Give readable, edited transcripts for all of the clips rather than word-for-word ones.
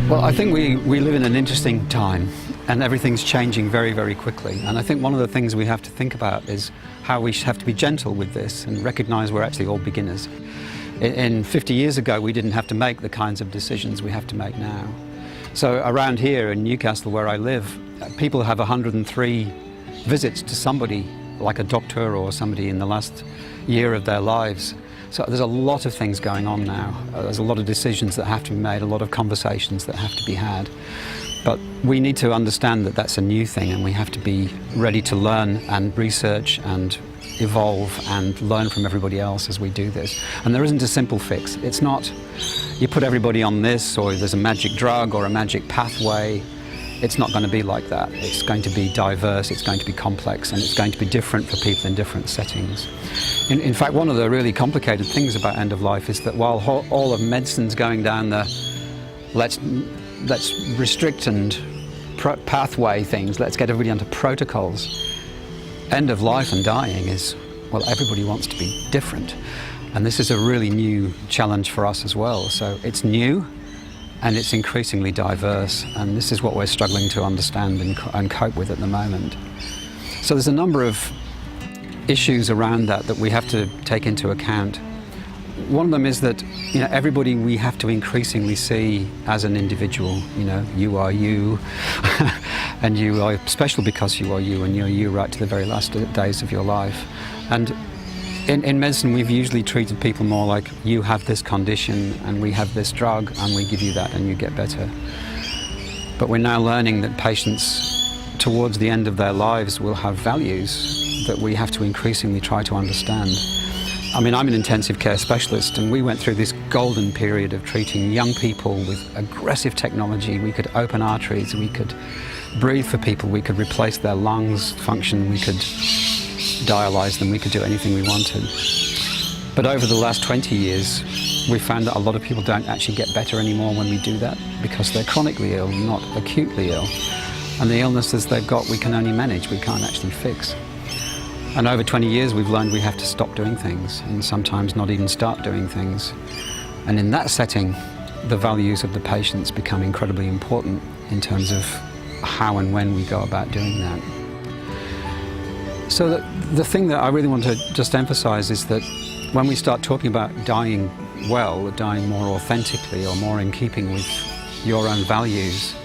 Well, I think we live in an interesting time, and everything's changing very, very quickly. And I think one of the things we have to think about is how we have to be gentle with this and recognise we're actually all beginners. In 50 years ago, we didn't have to make the kinds of decisions we have to make now. So around here in Newcastle, where I live, people have 103 visits to somebody, like a doctor or somebody, in the last year of their lives. So there's a lot of things going on now. There's a lot of decisions that have to be made, a lot of conversations that have to be had. But we need to understand that that's a new thing, and we have to be ready to learn and research and evolve and learn from everybody else as we do this. And there isn't a simple fix. It's not you put everybody on this, or there's a magic drug or a magic pathway. It's not going to be like that. It's going to be diverse, it's going to be complex, and it's going to be different for people in different settings. In fact, one of the really complicated things about end of life is that while all of medicine's going down the let's restrict and pathway things, let's get everybody onto protocols, end of life and dying is, well, everybody wants to be different. And this is a really new challenge for us as well. So it's new, and it's increasingly diverse, and this is what we're struggling to understand and cope with at the moment. So there's a number of issues around that we have to take into account. One of them is that, everybody we have to increasingly see as an individual. You are you, and you are special because you are you, and you're you right to the very last days of your life. And in medicine, we've usually treated people more like, you have this condition and we have this drug and we give you that and you get better. But we're now learning that patients towards the end of their lives will have values that we have to increasingly try to understand. I mean, I'm an intensive care specialist, and we went through this golden period of treating young people with aggressive technology. We could open arteries, we could breathe for people, we could replace their lungs function, we could dialyze them, we could do anything we wanted. But over the last 20 years, we found that a lot of people don't actually get better anymore when we do that, because they're chronically ill, not acutely ill. And the illnesses they've got, we can only manage, we can't actually fix. And over 20 years, we've learned we have to stop doing things, and sometimes not even start doing things. And in that setting, the values of the patients become incredibly important in terms of how and when we go about doing that. So the thing that I really want to just emphasize is that when we start talking about dying well, or dying more authentically, or more in keeping with your own values,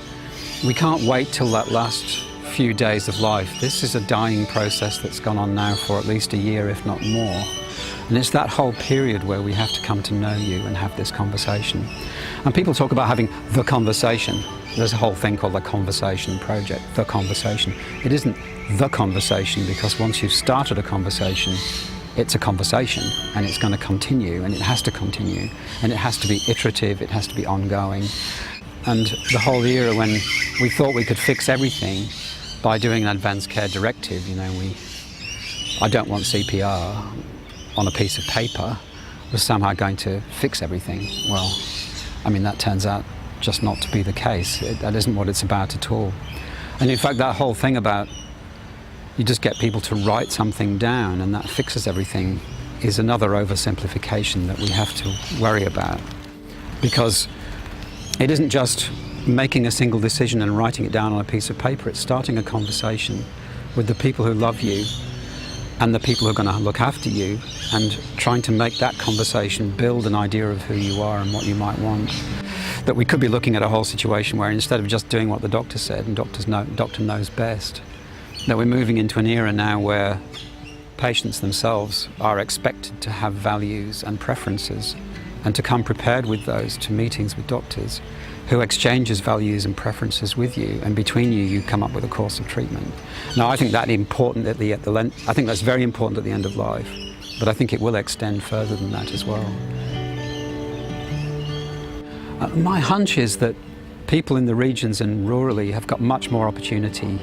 we can't wait till that last few days of life. This is a dying process that's gone on now for at least a year, if not more. And it's that whole period where we have to come to know you and have this conversation. And people talk about having the conversation. There's a whole thing called the Conversation Project, the conversation. It isn't the conversation, because once you've started a conversation, it's a conversation, and it's going to continue, and it has to continue, and it has to be iterative, it has to be ongoing. And the whole era when we thought we could fix everything by doing an advanced care directive, I don't want CPR on a piece of paper, was somehow going to fix everything. Well, that turns out just not to be the case. That isn't what it's about at all. And in fact, that whole thing about you just get people to write something down and that fixes everything is another oversimplification that we have to worry about. Because it isn't just making a single decision and writing it down on a piece of paper. It's starting a conversation with the people who love you and the people who are going to look after you, and trying to make that conversation build an idea of who you are and what you might want. That we could be looking at a whole situation where instead of just doing what the doctor said, and doctor knows best, that we're moving into an era now where patients themselves are expected to have values and preferences, and to come prepared with those to meetings with doctors who exchanges values and preferences with you, and between you come up with a course of treatment. Now, I think that's very important at the end of life, but I think it will extend further than that as well. My hunch is that people in the regions and rurally have got much more opportunity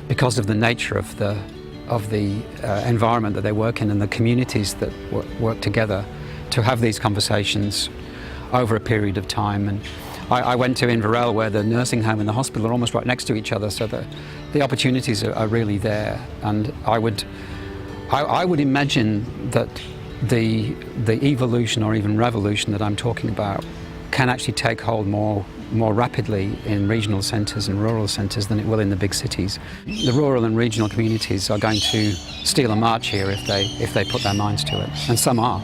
because of the nature of the environment that they work in and the communities that work together to have these conversations over a period of time. And I went to Inverell, where the nursing home and the hospital are almost right next to each other, so the opportunities are really there. And I would imagine that the evolution or even revolution that I'm talking about can actually take hold more more rapidly in regional centres and rural centres than it will in the big cities. The rural and regional communities are going to steal a march here if they put their minds to it, and some are.